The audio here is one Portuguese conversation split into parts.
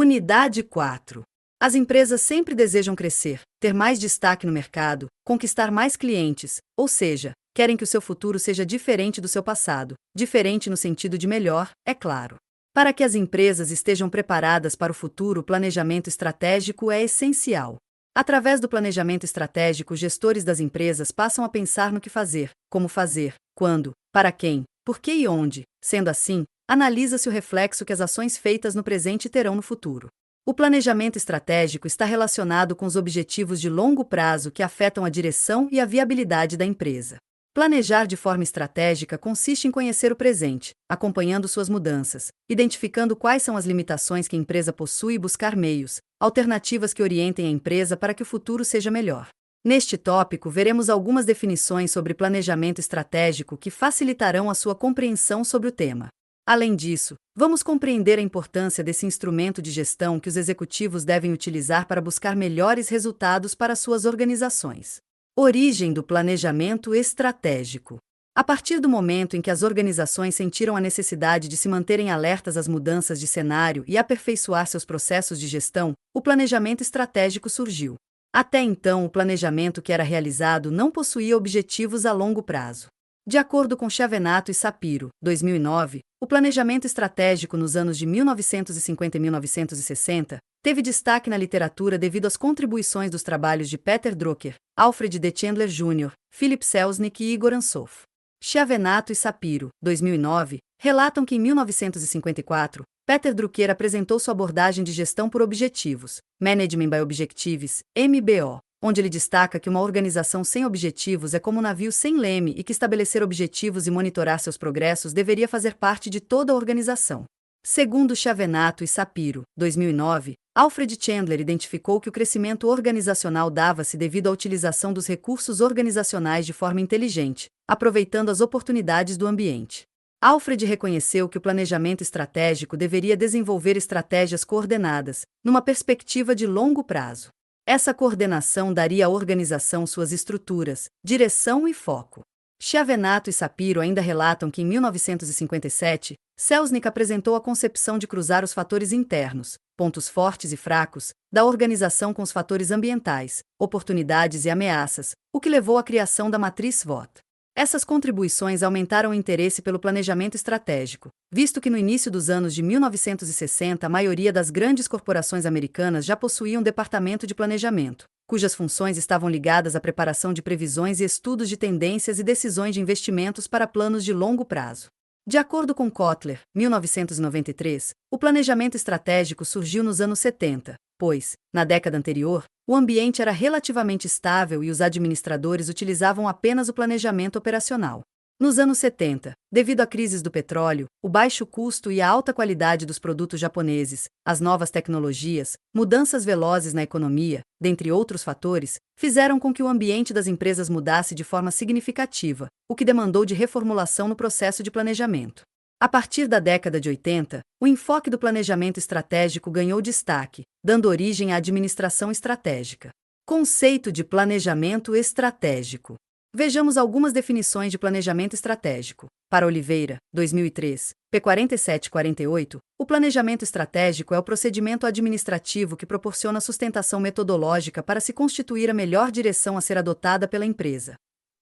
Unidade 4. As empresas sempre desejam crescer, ter mais destaque no mercado, conquistar mais clientes, ou seja, querem que o seu futuro seja diferente do seu passado, diferente no sentido de melhor, é claro. Para que as empresas estejam preparadas para o futuro, o planejamento estratégico é essencial. Através do planejamento estratégico, os gestores das empresas passam a pensar no que fazer, como fazer, quando, para quem, por que e onde. Sendo assim, analisa-se o reflexo que as ações feitas no presente terão no futuro. O planejamento estratégico está relacionado com os objetivos de longo prazo que afetam a direção e a viabilidade da empresa. Planejar de forma estratégica consiste em conhecer o presente, acompanhando suas mudanças, identificando quais são as limitações que a empresa possui e buscar meios, alternativas que orientem a empresa para que o futuro seja melhor. Neste tópico, veremos algumas definições sobre planejamento estratégico que facilitarão a sua compreensão sobre o tema. Além disso, vamos compreender a importância desse instrumento de gestão que os executivos devem utilizar para buscar melhores resultados para suas organizações. Origem do planejamento estratégico. A partir do momento em que as organizações sentiram a necessidade de se manterem alertas às mudanças de cenário e aperfeiçoar seus processos de gestão, o planejamento estratégico surgiu. Até então, o planejamento que era realizado não possuía objetivos a longo prazo. De acordo com Chiavenato e Sapiro, 2009, o planejamento estratégico nos anos de 1950 e 1960 teve destaque na literatura devido às contribuições dos trabalhos de Peter Drucker, Alfred D. Chandler Jr., Philip Selznick e Igor Ansoff. Chiavenato e Sapiro, 2009, relatam que em 1954, Peter Drucker apresentou sua abordagem de gestão por objetivos, Management by Objectives, MBO, onde ele destaca que uma organização sem objetivos é como um navio sem leme e que estabelecer objetivos e monitorar seus progressos deveria fazer parte de toda a organização. Segundo Chiavenato e Sapiro, 2009, Alfred Chandler identificou que o crescimento organizacional dava-se devido à utilização dos recursos organizacionais de forma inteligente, aproveitando as oportunidades do ambiente. Alfred reconheceu que o planejamento estratégico deveria desenvolver estratégias coordenadas, numa perspectiva de longo prazo. Essa coordenação daria à organização suas estruturas, direção e foco. Chiavenato e Sapiro ainda relatam que em 1957, Selznick apresentou a concepção de cruzar os fatores internos, pontos fortes e fracos, da organização com os fatores ambientais, oportunidades e ameaças, o que levou à criação da matriz SWOT. Essas contribuições aumentaram o interesse pelo planejamento estratégico, visto que no início dos anos de 1960 a maioria das grandes corporações americanas já possuía um departamento de planejamento, cujas funções estavam ligadas à preparação de previsões e estudos de tendências e decisões de investimentos para planos de longo prazo. De acordo com Kotler, 1993, o planejamento estratégico surgiu nos anos 70, pois, na década anterior, o ambiente era relativamente estável e os administradores utilizavam apenas o planejamento operacional. Nos anos 70, devido à crise do petróleo, o baixo custo e a alta qualidade dos produtos japoneses, as novas tecnologias, mudanças velozes na economia, dentre outros fatores, fizeram com que o ambiente das empresas mudasse de forma significativa, o que demandou de reformulação no processo de planejamento. A partir da década de 80, o enfoque do planejamento estratégico ganhou destaque, dando origem à administração estratégica. Conceito de planejamento estratégico. Vejamos algumas definições de planejamento estratégico. Para Oliveira, 2003, p. 4748, o planejamento estratégico é o procedimento administrativo que proporciona sustentação metodológica para se constituir a melhor direção a ser adotada pela empresa,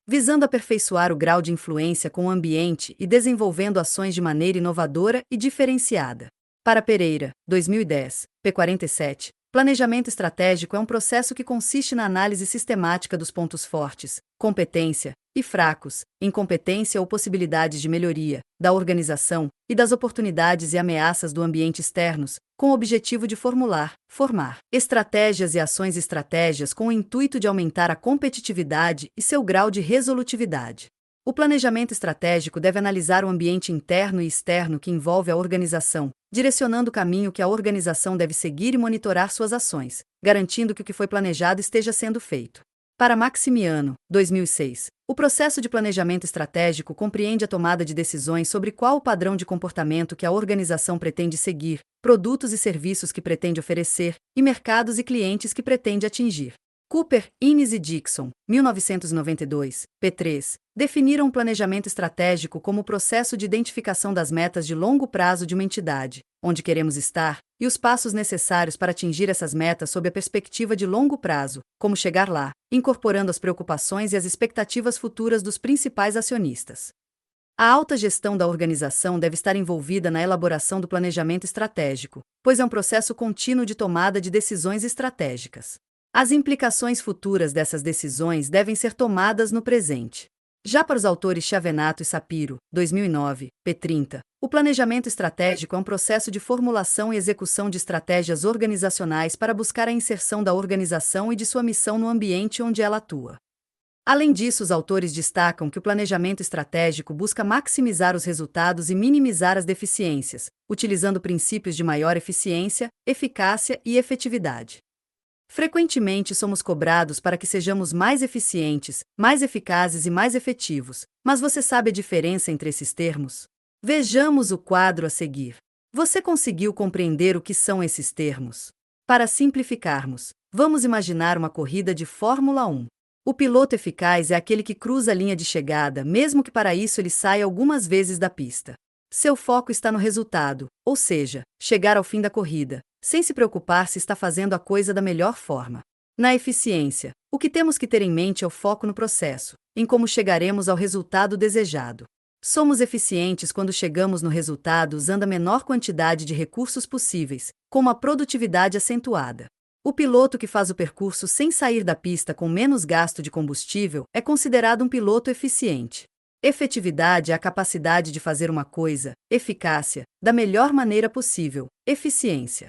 visando aperfeiçoar o grau de influência com o ambiente e desenvolvendo ações de maneira inovadora e diferenciada. Para Pereira, 2010, p. 47, planejamento estratégico é um processo que consiste na análise sistemática dos pontos fortes, competência, e fracos, incompetência ou possibilidades de melhoria, da organização, e das oportunidades e ameaças do ambiente externos, com o objetivo de formar estratégias e ações estratégias com o intuito de aumentar a competitividade e seu grau de resolutividade. O planejamento estratégico deve analisar o ambiente interno e externo que envolve a organização, direcionando o caminho que a organização deve seguir e monitorar suas ações, garantindo que o que foi planejado esteja sendo feito. Para Maximiano, 2006, o processo de planejamento estratégico compreende a tomada de decisões sobre qual o padrão de comportamento que a organização pretende seguir, produtos e serviços que pretende oferecer, e mercados e clientes que pretende atingir. Cooper, Innes e Dixon, 1992, p. 3, definiram o planejamento estratégico como o processo de identificação das metas de longo prazo de uma entidade, onde queremos estar, e os passos necessários para atingir essas metas sob a perspectiva de longo prazo, como chegar lá, incorporando as preocupações e as expectativas futuras dos principais acionistas. A alta gestão da organização deve estar envolvida na elaboração do planejamento estratégico, pois é um processo contínuo de tomada de decisões estratégicas. As implicações futuras dessas decisões devem ser tomadas no presente. Já para os autores Chiavenato e Sapiro, 2009, p. 30, o planejamento estratégico é um processo de formulação e execução de estratégias organizacionais para buscar a inserção da organização e de sua missão no ambiente onde ela atua. Além disso, os autores destacam que o planejamento estratégico busca maximizar os resultados e minimizar as deficiências, utilizando princípios de maior eficiência, eficácia e efetividade. Frequentemente somos cobrados para que sejamos mais eficientes, mais eficazes e mais efetivos, mas você sabe a diferença entre esses termos? Vejamos o quadro a seguir. Você conseguiu compreender o que são esses termos? Para simplificarmos, vamos imaginar uma corrida de Fórmula 1. O piloto eficaz é aquele que cruza a linha de chegada, mesmo que para isso ele saia algumas vezes da pista. Seu foco está no resultado, ou seja, chegar ao fim da corrida, sem se preocupar se está fazendo a coisa da melhor forma. Na eficiência, o que temos que ter em mente é o foco no processo, em como chegaremos ao resultado desejado. Somos eficientes quando chegamos no resultado usando a menor quantidade de recursos possíveis, com uma produtividade acentuada. O piloto que faz o percurso sem sair da pista com menos gasto de combustível é considerado um piloto eficiente. Efetividade é a capacidade de fazer uma coisa, eficácia, da melhor maneira possível, eficiência.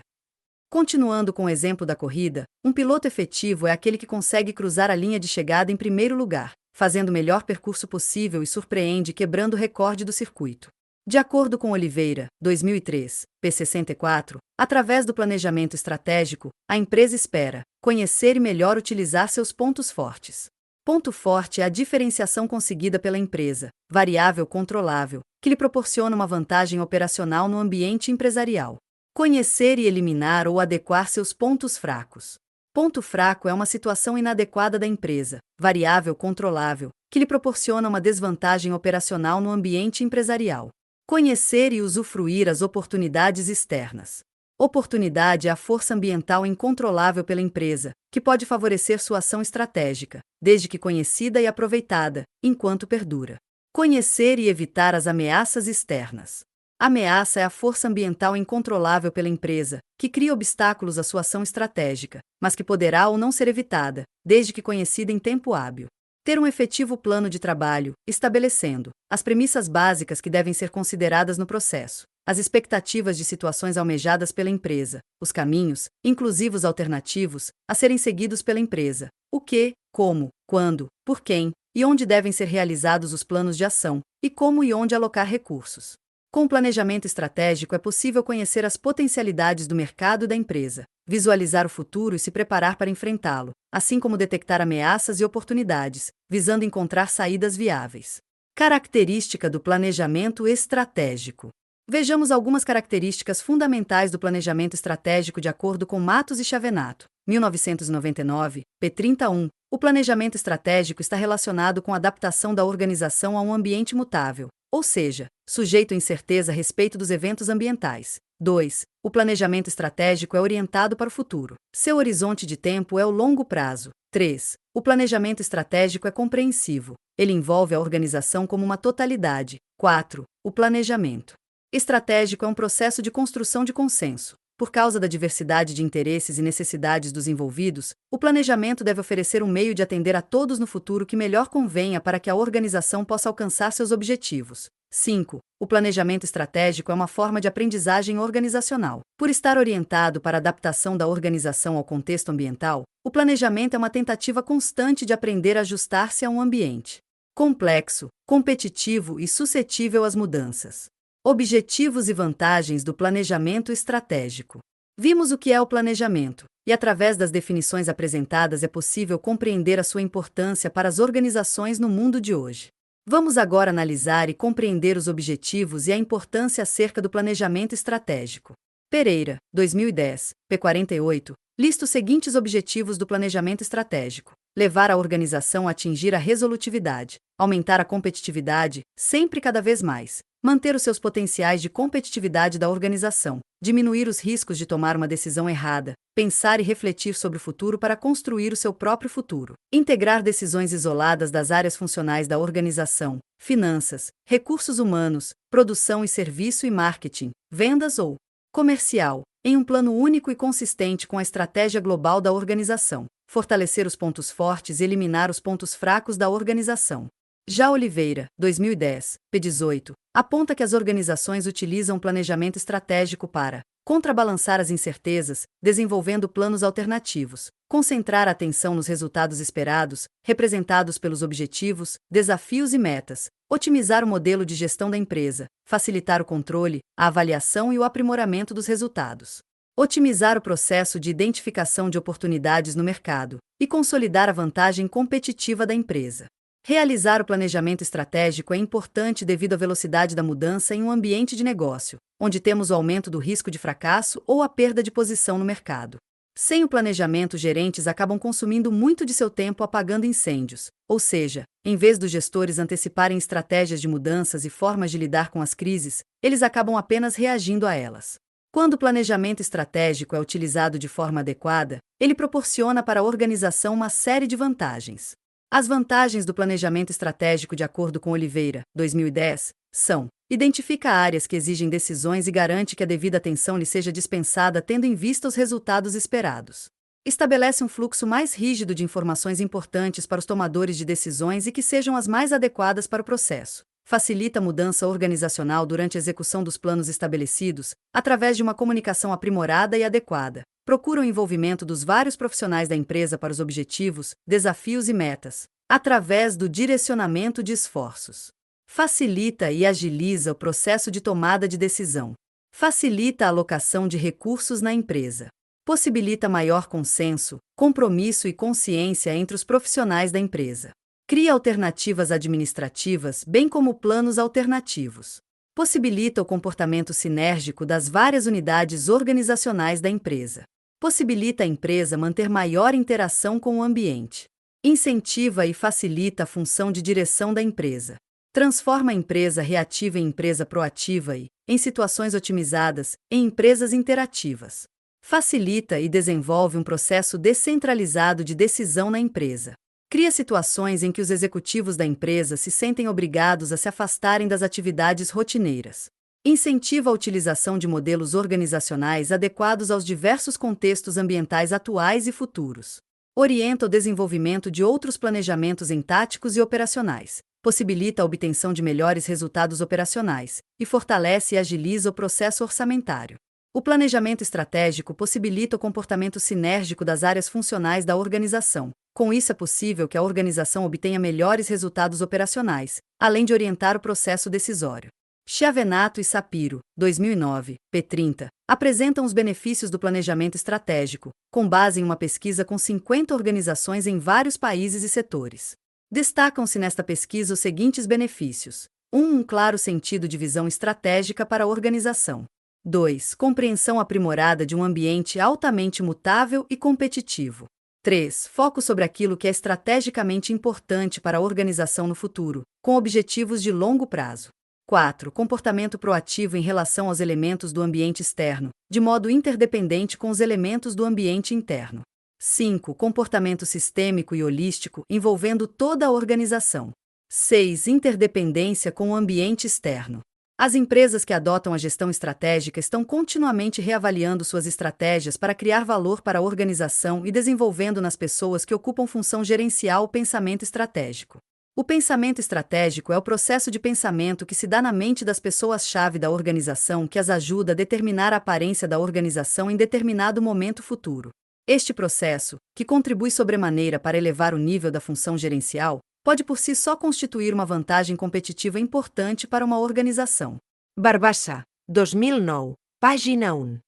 Continuando com o exemplo da corrida, um piloto efetivo é aquele que consegue cruzar a linha de chegada em primeiro lugar, fazendo o melhor percurso possível e surpreende quebrando o recorde do circuito. De acordo com Oliveira, 2003, p. 64, através do planejamento estratégico, a empresa espera conhecer e melhor utilizar seus pontos fortes. Ponto forte é a diferenciação conseguida pela empresa, variável controlável, que lhe proporciona uma vantagem operacional no ambiente empresarial. Conhecer e eliminar ou adequar seus pontos fracos. Ponto fraco é uma situação inadequada da empresa, variável controlável, que lhe proporciona uma desvantagem operacional no ambiente empresarial. Conhecer e usufruir as oportunidades externas. Oportunidade é a força ambiental incontrolável pela empresa, que pode favorecer sua ação estratégica, desde que conhecida e aproveitada, enquanto perdura. Conhecer e evitar as ameaças externas. Ameaça é a força ambiental incontrolável pela empresa, que cria obstáculos à sua ação estratégica, mas que poderá ou não ser evitada, desde que conhecida em tempo hábil. Ter um efetivo plano de trabalho, estabelecendo as premissas básicas que devem ser consideradas no processo, as expectativas de situações almejadas pela empresa, os caminhos, inclusive os alternativos, a serem seguidos pela empresa, o que, como, quando, por quem e onde devem ser realizados os planos de ação, e como e onde alocar recursos. Com o planejamento estratégico é possível conhecer as potencialidades do mercado e da empresa, visualizar o futuro e se preparar para enfrentá-lo, assim como detectar ameaças e oportunidades, visando encontrar saídas viáveis. Característica do planejamento estratégico. Vejamos algumas características fundamentais do planejamento estratégico de acordo com Matos e Chiavenato, 1999, p. 31. O planejamento estratégico está relacionado com a adaptação da organização a um ambiente mutável, ou seja, sujeito a incerteza a respeito dos eventos ambientais. 2. O planejamento estratégico é orientado para o futuro. Seu horizonte de tempo é o longo prazo. 3. O planejamento estratégico é compreensivo. Ele envolve a organização como uma totalidade. 4. O planejamento estratégico é um processo de construção de consenso. Por causa da diversidade de interesses e necessidades dos envolvidos, o planejamento deve oferecer um meio de atender a todos no futuro que melhor convenha para que a organização possa alcançar seus objetivos. 5. O planejamento estratégico é uma forma de aprendizagem organizacional. Por estar orientado para a adaptação da organização ao contexto ambiental, o planejamento é uma tentativa constante de aprender a ajustar-se a um ambiente complexo, competitivo e suscetível às mudanças. Objetivos e vantagens do planejamento estratégico. Vimos o que é o planejamento, e através das definições apresentadas é possível compreender a sua importância para as organizações no mundo de hoje. Vamos agora analisar e compreender os objetivos e a importância acerca do planejamento estratégico. Pereira, 2010, p. 48, Lista os seguintes objetivos do planejamento estratégico: levar a organização a atingir a resolutividade, aumentar a competitividade, sempre cada vez mais, manter os seus potenciais de competitividade da organização, diminuir os riscos de tomar uma decisão errada, pensar e refletir sobre o futuro para construir o seu próprio futuro, integrar decisões isoladas das áreas funcionais da organização, finanças, recursos humanos, produção e serviço e marketing, vendas ou comercial, em um plano único e consistente com a estratégia global da organização, fortalecer os pontos fortes e eliminar os pontos fracos da organização. Já Oliveira, 2010, p. 18, aponta que as organizações utilizam planejamento estratégico para contrabalançar as incertezas, desenvolvendo planos alternativos, concentrar a atenção nos resultados esperados, representados pelos objetivos, desafios e metas, otimizar o modelo de gestão da empresa, facilitar o controle, a avaliação e o aprimoramento dos resultados, otimizar o processo de identificação de oportunidades no mercado e consolidar a vantagem competitiva da empresa. Realizar o planejamento estratégico é importante devido à velocidade da mudança em um ambiente de negócio, onde temos o aumento do risco de fracasso ou a perda de posição no mercado. Sem o planejamento, gerentes acabam consumindo muito de seu tempo apagando incêndios, ou seja, em vez dos gestores anteciparem estratégias de mudanças e formas de lidar com as crises, eles acabam apenas reagindo a elas. Quando o planejamento estratégico é utilizado de forma adequada, ele proporciona para a organização uma série de vantagens. As vantagens do planejamento estratégico, de acordo com Oliveira, 2010, são: identifica áreas que exigem decisões e garante que a devida atenção lhe seja dispensada tendo em vista os resultados esperados. Estabelece um fluxo mais rígido de informações importantes para os tomadores de decisões e que sejam as mais adequadas para o processo. Facilita a mudança organizacional durante a execução dos planos estabelecidos, através de uma comunicação aprimorada e adequada. Procura o envolvimento dos vários profissionais da empresa para os objetivos, desafios e metas, através do direcionamento de esforços. Facilita e agiliza o processo de tomada de decisão. Facilita a alocação de recursos na empresa. Possibilita maior consenso, compromisso e consciência entre os profissionais da empresa. Cria alternativas administrativas, bem como planos alternativos. Possibilita o comportamento sinérgico das várias unidades organizacionais da empresa. Possibilita a empresa manter maior interação com o ambiente. Incentiva e facilita a função de direção da empresa. Transforma a empresa reativa em empresa proativa e, em situações otimizadas, em empresas interativas. Facilita e desenvolve um processo descentralizado de decisão na empresa. Cria situações em que os executivos da empresa se sentem obrigados a se afastarem das atividades rotineiras. Incentiva a utilização de modelos organizacionais adequados aos diversos contextos ambientais atuais e futuros. Orienta o desenvolvimento de outros planejamentos em táticos e operacionais. Possibilita a obtenção de melhores resultados operacionais e fortalece e agiliza o processo orçamentário. O planejamento estratégico possibilita o comportamento sinérgico das áreas funcionais da organização. Com isso, é possível que a organização obtenha melhores resultados operacionais, além de orientar o processo decisório. Chiavenato e Sapiro, 2009, p. 30, apresentam os benefícios do planejamento estratégico, com base em uma pesquisa com 50 organizações em vários países e setores. Destacam-se nesta pesquisa os seguintes benefícios: 1. Um claro sentido de visão estratégica para a organização. 2. Compreensão aprimorada de um ambiente altamente mutável e competitivo. 3. Foco sobre aquilo que é estrategicamente importante para a organização no futuro, com objetivos de longo prazo. 4. Comportamento proativo em relação aos elementos do ambiente externo, de modo interdependente com os elementos do ambiente interno. 5. Comportamento sistêmico e holístico envolvendo toda a organização. 6. Interdependência com o ambiente externo. As empresas que adotam a gestão estratégica estão continuamente reavaliando suas estratégias para criar valor para a organização e desenvolvendo nas pessoas que ocupam função gerencial o pensamento estratégico. O pensamento estratégico é o processo de pensamento que se dá na mente das pessoas-chave da organização que as ajuda a determinar a aparência da organização em determinado momento futuro. Este processo, que contribui sobremaneira para elevar o nível da função gerencial, pode por si só constituir uma vantagem competitiva importante para uma organização. Barbassa, 2009, página 1.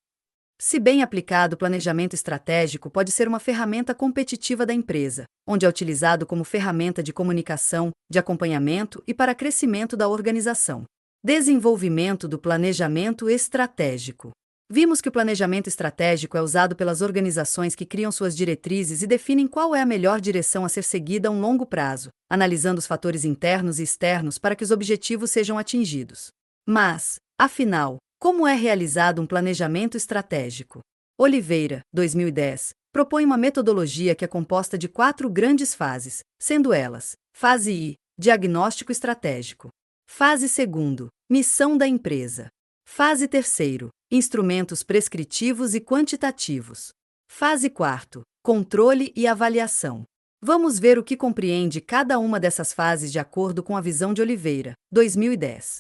Se bem aplicado, o planejamento estratégico pode ser uma ferramenta competitiva da empresa, onde é utilizado como ferramenta de comunicação, de acompanhamento e para crescimento da organização. Desenvolvimento do planejamento estratégico. Vimos que o planejamento estratégico é usado pelas organizações que criam suas diretrizes e definem qual é a melhor direção a ser seguida a um longo prazo, analisando os fatores internos e externos para que os objetivos sejam atingidos. Mas, afinal, como é realizado um planejamento estratégico? Oliveira, 2010, propõe uma metodologia que é composta de 4 grandes fases, sendo elas: fase I, diagnóstico estratégico; fase II, missão da empresa; fase III, instrumentos prescritivos e quantitativos; fase IV, controle e avaliação. Vamos ver o que compreende cada uma dessas fases de acordo com a visão de Oliveira, 2010.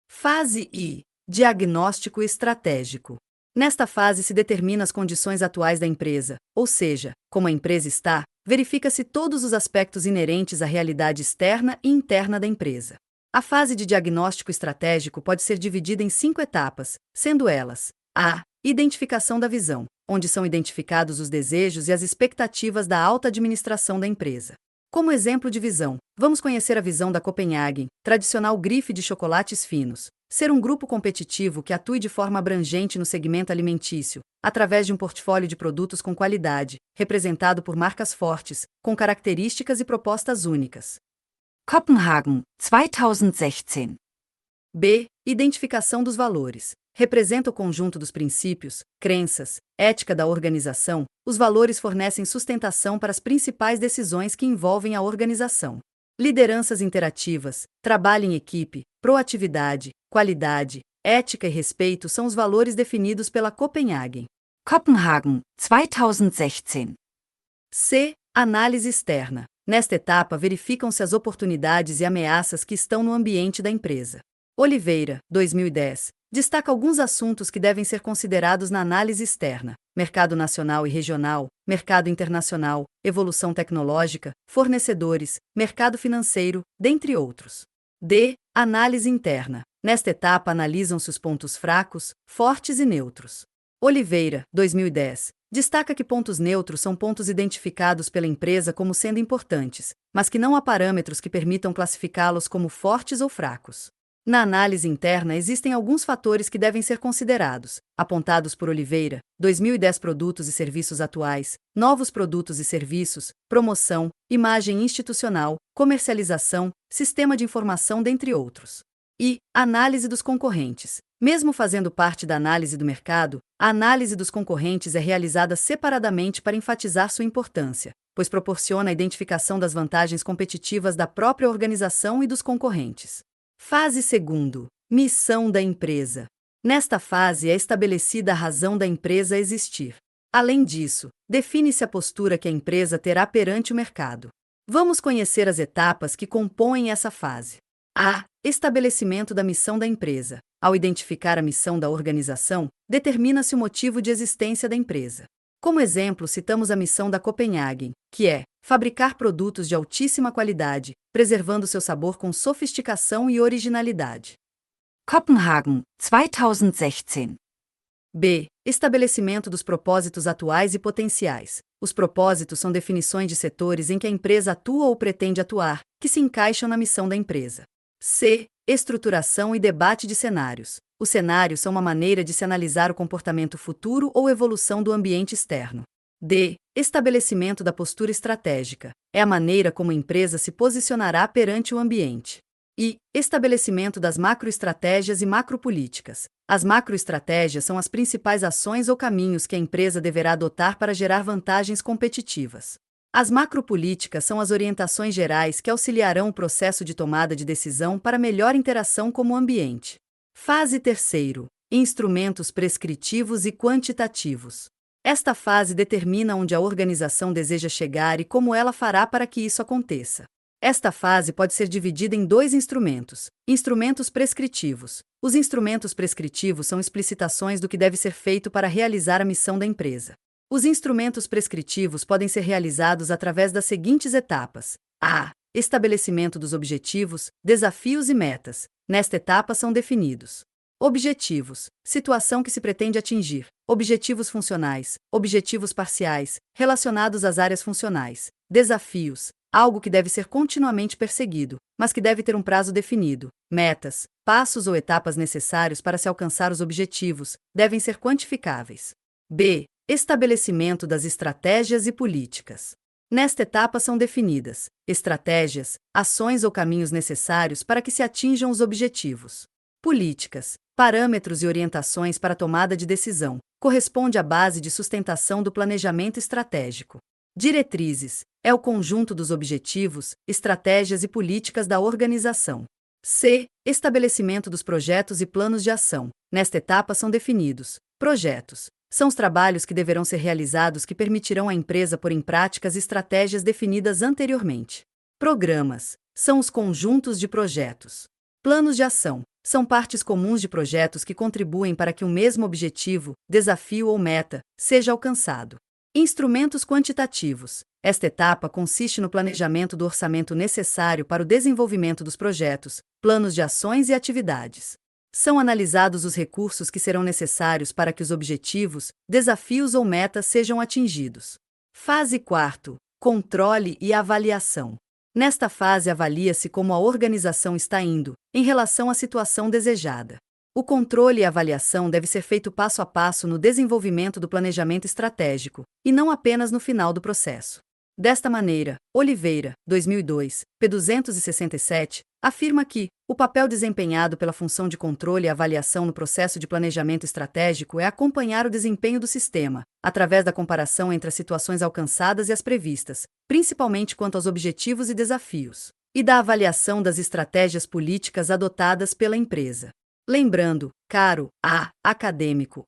Fase I, diagnóstico estratégico. Nesta fase se determina as condições atuais da empresa, ou seja, como a empresa está, verifica-se todos os aspectos inerentes à realidade externa e interna da empresa. A fase de diagnóstico estratégico pode ser dividida em 5 etapas, sendo elas: a. Identificação da visão, onde são identificados os desejos e as expectativas da alta administração da empresa. Como exemplo de visão, vamos conhecer a visão da Copenhagen, tradicional grife de chocolates finos: ser um grupo competitivo que atue de forma abrangente no segmento alimentício, através de um portfólio de produtos com qualidade, representado por marcas fortes, com características e propostas únicas. Kopenhagen, 2016. B. Identificação dos valores. Representa o conjunto dos princípios, crenças, ética da organização. Os valores fornecem sustentação para as principais decisões que envolvem a organização. Lideranças interativas, trabalho em equipe, proatividade, qualidade, ética e respeito são os valores definidos pela Copenhagen. Kopenhagen, 2016. C. Análise externa. Nesta etapa verificam-se as oportunidades e ameaças que estão no ambiente da empresa. Oliveira, 2010, destaca alguns assuntos que devem ser considerados na análise externa: mercado nacional e regional, mercado internacional, evolução tecnológica, fornecedores, mercado financeiro, dentre outros. D. Análise interna. Nesta etapa analisam-se os pontos fracos, fortes e neutros. Oliveira, 2010, destaca que pontos neutros são pontos identificados pela empresa como sendo importantes, mas que não há parâmetros que permitam classificá-los como fortes ou fracos. Na análise interna existem alguns fatores que devem ser considerados, apontados por Oliveira, 2010: produtos e serviços atuais, novos produtos e serviços, promoção, imagem institucional, comercialização, sistema de informação, dentre outros. E análise dos concorrentes. Mesmo fazendo parte da análise do mercado, a análise dos concorrentes é realizada separadamente para enfatizar sua importância, pois proporciona a identificação das vantagens competitivas da própria organização e dos concorrentes. Fase II. Missão da empresa. Nesta fase é estabelecida a razão da empresa existir. Além disso, define-se a postura que a empresa terá perante o mercado. Vamos conhecer as etapas que compõem essa fase. A. Estabelecimento da missão da empresa. Ao identificar a missão da organização, determina-se o motivo de existência da empresa. Como exemplo, citamos a missão da Copenhagen, que é fabricar produtos de altíssima qualidade, preservando seu sabor com sofisticação e originalidade. Kopenhagen, 2016. B. Estabelecimento dos propósitos atuais e potenciais. Os propósitos são definições de setores em que a empresa atua ou pretende atuar, que se encaixam na missão da empresa. C. Estruturação e debate de cenários. Os cenários são uma maneira de se analisar o comportamento futuro ou evolução do ambiente externo. D. Estabelecimento da postura estratégica. É a maneira como a empresa se posicionará perante o ambiente. E. Estabelecimento das macroestratégias e macropolíticas. As macroestratégias são as principais ações ou caminhos que a empresa deverá adotar para gerar vantagens competitivas. As macropolíticas são as orientações gerais que auxiliarão o processo de tomada de decisão para melhor interação com o ambiente. Fase III. Instrumentos prescritivos e quantitativos. Esta fase determina onde a organização deseja chegar e como ela fará para que isso aconteça. Esta fase pode ser dividida em 2 instrumentos: instrumentos prescritivos. Os instrumentos prescritivos são explicitações do que deve ser feito para realizar a missão da empresa. Os instrumentos prescritivos podem ser realizados através das seguintes etapas: a. Estabelecimento dos objetivos, desafios e metas. Nesta etapa são definidos: objetivos, situação que se pretende atingir; objetivos funcionais, objetivos parciais, relacionados às áreas funcionais; desafios, algo que deve ser continuamente perseguido, mas que deve ter um prazo definido. Metas, passos ou etapas necessários para se alcançar os objetivos, devem ser quantificáveis. B. Estabelecimento das estratégias e políticas. Nesta etapa são definidas estratégias, ações ou caminhos necessários para que se atinjam os objetivos. Políticas, parâmetros e orientações para a tomada de decisão, corresponde à base de sustentação do planejamento estratégico. Diretrizes, é o conjunto dos objetivos, estratégias e políticas da organização. C. Estabelecimento dos projetos e planos de ação. Nesta etapa são definidos projetos. São os trabalhos que deverão ser realizados que permitirão à empresa pôr em prática as estratégias definidas anteriormente. Programas, são os conjuntos de projetos. Planos de ação, são partes comuns de projetos que contribuem para que o mesmo objetivo, desafio ou meta, seja alcançado. Instrumentos quantitativos. Esta etapa consiste no planejamento do orçamento necessário para o desenvolvimento dos projetos, planos de ações e atividades. São analisados os recursos que serão necessários para que os objetivos, desafios ou metas sejam atingidos. Fase 4. Controle e avaliação. Nesta fase avalia-se como a organização está indo, em relação à situação desejada. O controle e avaliação deve ser feito passo a passo no desenvolvimento do planejamento estratégico, e não apenas no final do processo. Desta maneira, Oliveira, 2002, p. 267, afirma que o papel desempenhado pela função de controle e avaliação no processo de planejamento estratégico é acompanhar o desempenho do sistema, através da comparação entre as situações alcançadas e as previstas, principalmente quanto aos objetivos e desafios, e da avaliação das estratégias políticas adotadas pela empresa. Lembrando, caro acadêmico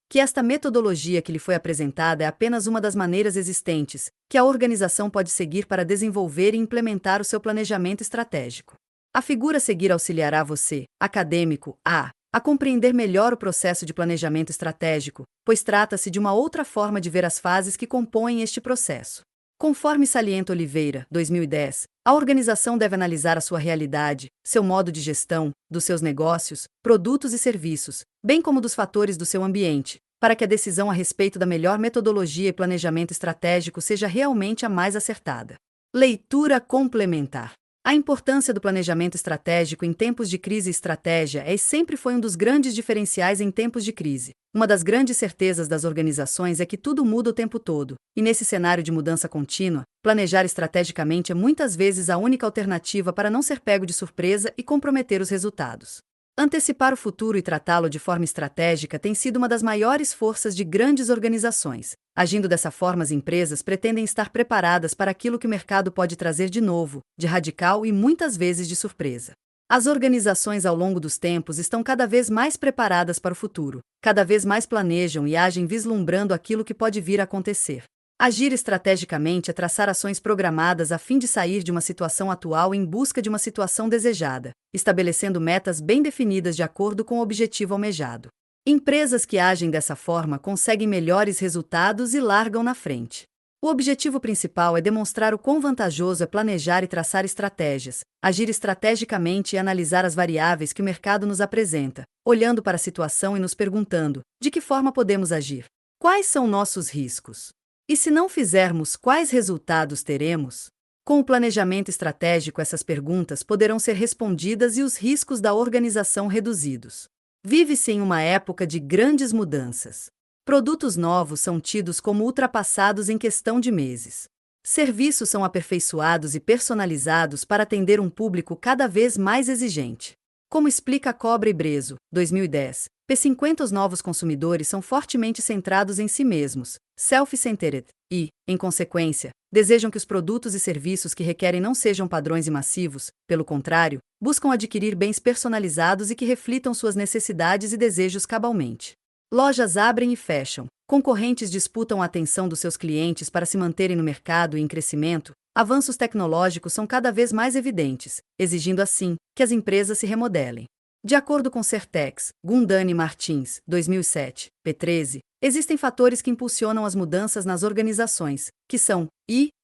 que esta metodologia que lhe foi apresentada é apenas uma das maneiras existentes que a organização pode seguir para desenvolver e implementar o seu planejamento estratégico. A figura a seguir auxiliará você, acadêmico, a compreender melhor o processo de planejamento estratégico, pois trata-se de uma outra forma de ver as fases que compõem este processo. Conforme salienta Oliveira, 2010, a organização deve analisar a sua realidade, seu modo de gestão, dos seus negócios, produtos e serviços, bem como dos fatores do seu ambiente, para que a decisão a respeito da melhor metodologia e planejamento estratégico seja realmente a mais acertada. Leitura complementar. A importância do planejamento estratégico em tempos de crise e estratégia é e sempre foi um dos grandes diferenciais em tempos de crise. Uma das grandes certezas das organizações é que tudo muda o tempo todo, e nesse cenário de mudança contínua, planejar estrategicamente é muitas vezes a única alternativa para não ser pego de surpresa e comprometer os resultados. Antecipar o futuro e tratá-lo de forma estratégica tem sido uma das maiores forças de grandes organizações. Agindo dessa forma, as empresas pretendem estar preparadas para aquilo que o mercado pode trazer de novo, de radical e muitas vezes de surpresa. As organizações ao longo dos tempos estão cada vez mais preparadas para o futuro, cada vez mais planejam e agem vislumbrando aquilo que pode vir a acontecer. Agir estrategicamente é traçar ações programadas a fim de sair de uma situação atual em busca de uma situação desejada, estabelecendo metas bem definidas de acordo com o objetivo almejado. Empresas que agem dessa forma conseguem melhores resultados e largam na frente. O objetivo principal é demonstrar o quão vantajoso é planejar e traçar estratégias, agir estrategicamente e analisar as variáveis que o mercado nos apresenta, olhando para a situação e nos perguntando: de que forma podemos agir? Quais são nossos riscos? E se não fizermos, quais resultados teremos? Com o planejamento estratégico, essas perguntas poderão ser respondidas e os riscos da organização reduzidos. Vive-se em uma época de grandes mudanças. Produtos novos são tidos como ultrapassados em questão de meses. Serviços são aperfeiçoados e personalizados para atender um público cada vez mais exigente. Como explica Cobra e Brezo, 2010, P50 os novos consumidores são fortemente centrados em si mesmos, self-centered, e, em consequência, desejam que os produtos e serviços que requerem não sejam padrões e massivos, pelo contrário, buscam adquirir bens personalizados e que reflitam suas necessidades e desejos cabalmente. Lojas abrem e fecham, concorrentes disputam a atenção dos seus clientes para se manterem no mercado e em crescimento, avanços tecnológicos são cada vez mais evidentes, exigindo assim que as empresas se remodelem. De acordo com Certex, Gundani Martins, 2007, p13, existem fatores que impulsionam as mudanças nas organizações, que são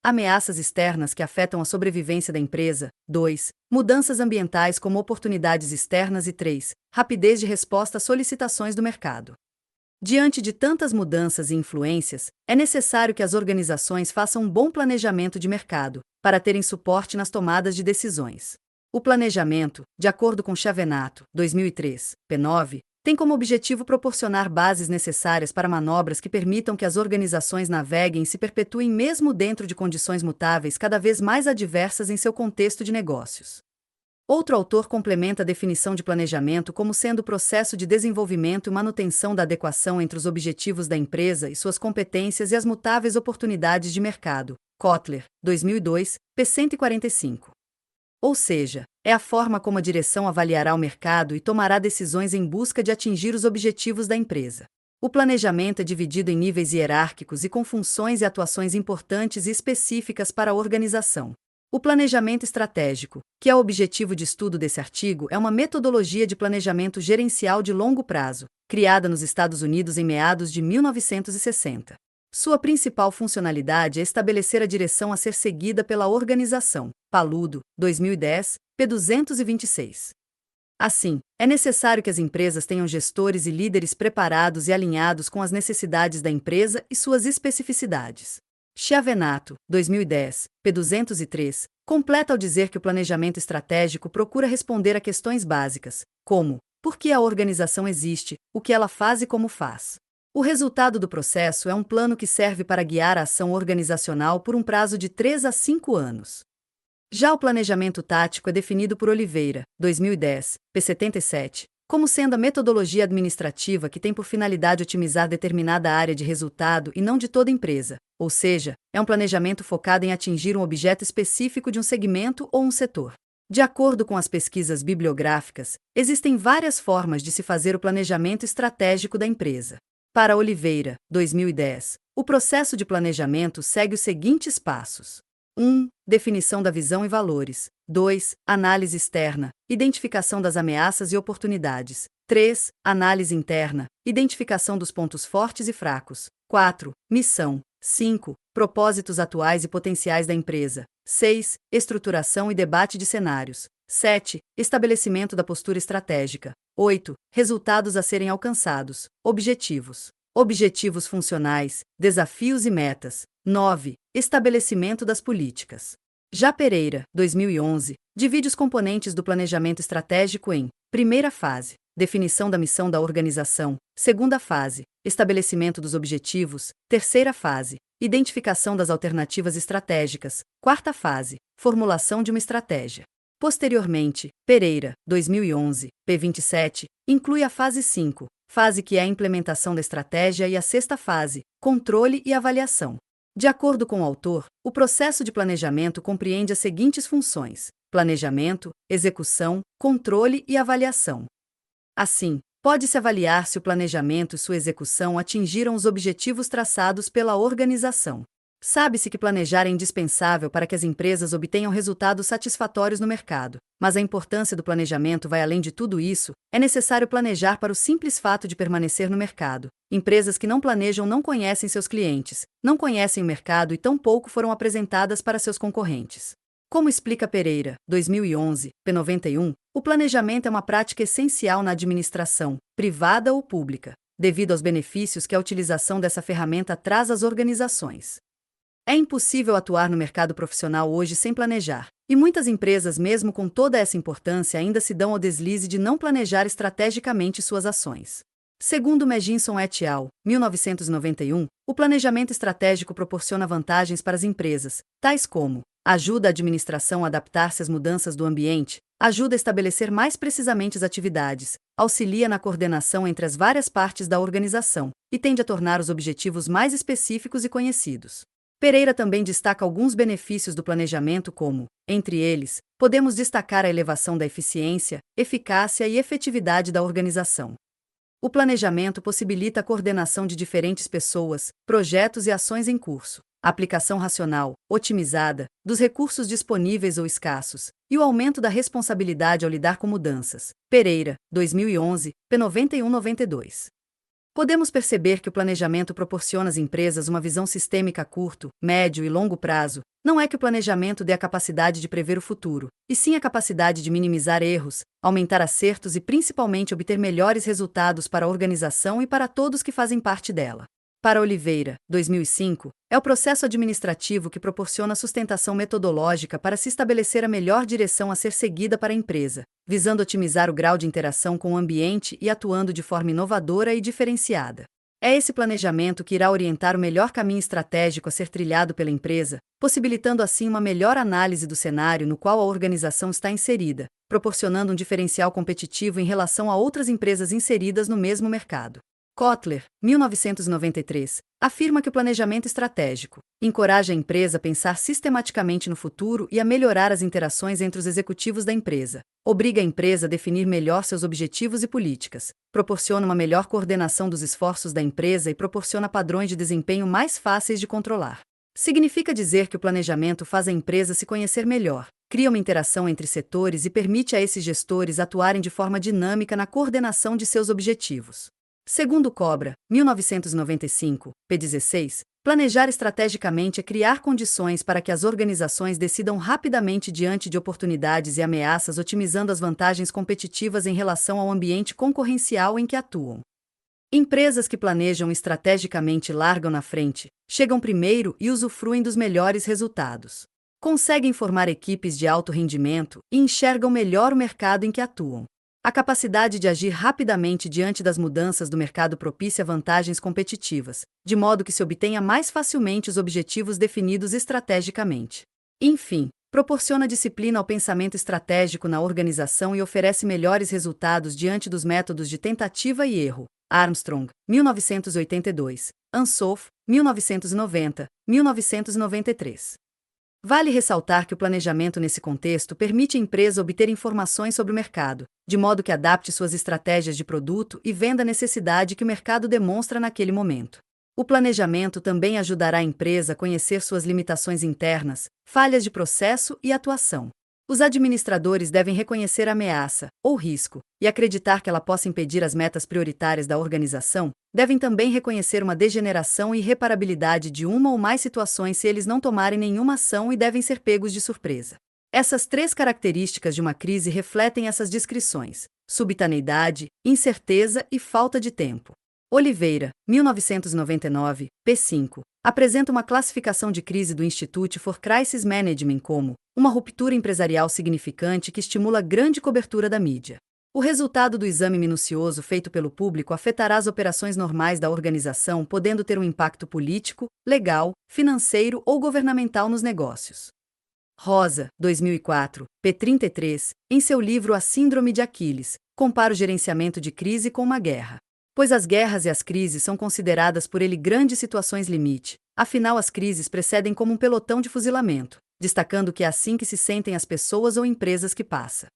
ameaças externas que afetam a sobrevivência da empresa, 2, mudanças ambientais como oportunidades externas e 3, rapidez de resposta às solicitações do mercado. Diante de tantas mudanças e influências, é necessário que as organizações façam um bom planejamento de mercado, para terem suporte nas tomadas de decisões. O planejamento, de acordo com Chavenato, 2003, p9, tem como objetivo proporcionar bases necessárias para manobras que permitam que as organizações naveguem e se perpetuem mesmo dentro de condições mutáveis cada vez mais adversas em seu contexto de negócios. Outro autor complementa a definição de planejamento como sendo o processo de desenvolvimento e manutenção da adequação entre os objetivos da empresa e suas competências e as mutáveis oportunidades de mercado. Kotler, 2002, p. 145. Ou seja, é a forma como a direção avaliará o mercado e tomará decisões em busca de atingir os objetivos da empresa. O planejamento é dividido em níveis hierárquicos e com funções e atuações importantes e específicas para a organização. O planejamento estratégico, que é o objetivo de estudo desse artigo, é uma metodologia de planejamento gerencial de longo prazo, criada nos Estados Unidos em meados de 1960. Sua principal funcionalidade é estabelecer a direção a ser seguida pela organização. Paludo, 2010, p. 226. Assim, é necessário que as empresas tenham gestores e líderes preparados e alinhados com as necessidades da empresa e suas especificidades. Chavenato, 2010, p. 203, completa ao dizer que o planejamento estratégico procura responder a questões básicas, como: por que a organização existe, o que ela faz e como faz. O resultado do processo é um plano que serve para guiar a ação organizacional por um prazo de 3 a 5 anos. Já o planejamento tático é definido por Oliveira, 2010, p. 77, como sendo a metodologia administrativa que tem por finalidade otimizar determinada área de resultado e não de toda empresa, ou seja, é um planejamento focado em atingir um objeto específico de um segmento ou um setor. De acordo com as pesquisas bibliográficas, existem várias formas de se fazer o planejamento estratégico da empresa. Para Oliveira, 2010, o processo de planejamento segue os seguintes passos. 1. Definição da visão e valores. 2. Análise externa, identificação das ameaças e oportunidades. 3. Análise interna, identificação dos pontos fortes e fracos. 4. Missão. 5. Propósitos atuais e potenciais da empresa. 6. Estruturação e debate de cenários. 7. Estabelecimento da postura estratégica. 8. Resultados a serem alcançados. Objetivos. Objetivos funcionais, desafios e metas. 9. Estabelecimento das políticas. Já Pereira, 2011, divide os componentes do planejamento estratégico em: primeira fase, definição da missão da organização; segunda fase, estabelecimento dos objetivos; terceira fase, identificação das alternativas estratégicas; quarta fase, formulação de uma estratégia. Posteriormente, Pereira, 2011, p. 27, inclui a fase 5, fase que é a implementação da estratégia, e a sexta fase, controle e avaliação. De acordo com o autor, o processo de planejamento compreende as seguintes funções: planejamento, execução, controle e avaliação. Assim, pode-se avaliar se o planejamento e sua execução atingiram os objetivos traçados pela organização. Sabe-se que planejar é indispensável para que as empresas obtenham resultados satisfatórios no mercado, mas a importância do planejamento vai além de tudo isso. É necessário planejar para o simples fato de permanecer no mercado. Empresas que não planejam não conhecem seus clientes, não conhecem o mercado e tampouco foram apresentadas para seus concorrentes. Como explica Pereira, 2011, p. 91, o planejamento é uma prática essencial na administração, privada ou pública, devido aos benefícios que a utilização dessa ferramenta traz às organizações. É impossível atuar no mercado profissional hoje sem planejar, e muitas empresas, mesmo com toda essa importância, ainda se dão ao deslize de não planejar estrategicamente suas ações. Segundo Meginson et al., 1991, o planejamento estratégico proporciona vantagens para as empresas, tais como: ajuda a administração a adaptar-se às mudanças do ambiente, ajuda a estabelecer mais precisamente as atividades, auxilia na coordenação entre as várias partes da organização, e tende a tornar os objetivos mais específicos e conhecidos. Pereira também destaca alguns benefícios do planejamento como, entre eles, podemos destacar a elevação da eficiência, eficácia e efetividade da organização. O planejamento possibilita a coordenação de diferentes pessoas, projetos e ações em curso, a aplicação racional, otimizada, dos recursos disponíveis ou escassos, e o aumento da responsabilidade ao lidar com mudanças. Pereira, 2011, p. 91-92. Podemos perceber que o planejamento proporciona às empresas uma visão sistêmica a curto, médio e longo prazo. Não é que o planejamento dê a capacidade de prever o futuro, e sim a capacidade de minimizar erros, aumentar acertos e principalmente obter melhores resultados para a organização e para todos que fazem parte dela. Para Oliveira, 2005, é o processo administrativo que proporciona sustentação metodológica para se estabelecer a melhor direção a ser seguida para a empresa, visando otimizar o grau de interação com o ambiente e atuando de forma inovadora e diferenciada. É esse planejamento que irá orientar o melhor caminho estratégico a ser trilhado pela empresa, possibilitando assim uma melhor análise do cenário no qual a organização está inserida, proporcionando um diferencial competitivo em relação a outras empresas inseridas no mesmo mercado. Kotler, 1993, afirma que o planejamento estratégico encoraja a empresa a pensar sistematicamente no futuro e a melhorar as interações entre os executivos da empresa, obriga a empresa a definir melhor seus objetivos e políticas, proporciona uma melhor coordenação dos esforços da empresa e proporciona padrões de desempenho mais fáceis de controlar. Significa dizer que o planejamento faz a empresa se conhecer melhor, cria uma interação entre setores e permite a esses gestores atuarem de forma dinâmica na coordenação de seus objetivos. Segundo Cobra, 1995, p. 16, planejar estrategicamente é criar condições para que as organizações decidam rapidamente diante de oportunidades e ameaças, otimizando as vantagens competitivas em relação ao ambiente concorrencial em que atuam. Empresas que planejam estrategicamente largam na frente, chegam primeiro e usufruem dos melhores resultados. Conseguem formar equipes de alto rendimento e enxergam melhor o mercado em que atuam. A capacidade de agir rapidamente diante das mudanças do mercado propicia vantagens competitivas, de modo que se obtenha mais facilmente os objetivos definidos estrategicamente. Enfim, proporciona disciplina ao pensamento estratégico na organização e oferece melhores resultados diante dos métodos de tentativa e erro. Armstrong, 1982, Ansoff, 1990, 1993. Vale ressaltar que o planejamento nesse contexto permite à empresa obter informações sobre o mercado, de modo que adapte suas estratégias de produto e venda à necessidade que o mercado demonstra naquele momento. O planejamento também ajudará a empresa a conhecer suas limitações internas, falhas de processo e atuação. Os administradores devem reconhecer a ameaça, ou risco, e acreditar que ela possa impedir as metas prioritárias da organização. Devem também reconhecer uma degeneração e irreparabilidade de uma ou mais situações se eles não tomarem nenhuma ação e devem ser pegos de surpresa. Essas três características de uma crise refletem essas descrições: subitaneidade, incerteza e falta de tempo. Oliveira, 1999, p. 5, apresenta uma classificação de crise do Institute for Crisis Management como uma ruptura empresarial significante que estimula grande cobertura da mídia. O resultado do exame minucioso feito pelo público afetará as operações normais da organização, podendo ter um impacto político, legal, financeiro ou governamental nos negócios. Rosa, 2004, p. 33, em seu livro A Síndrome de Aquiles, compara o gerenciamento de crise com uma guerra. Pois as guerras e as crises são consideradas por ele grandes situações limite, afinal as crises precedem como um pelotão de fuzilamento, destacando que é assim que se sentem as pessoas ou empresas que passa.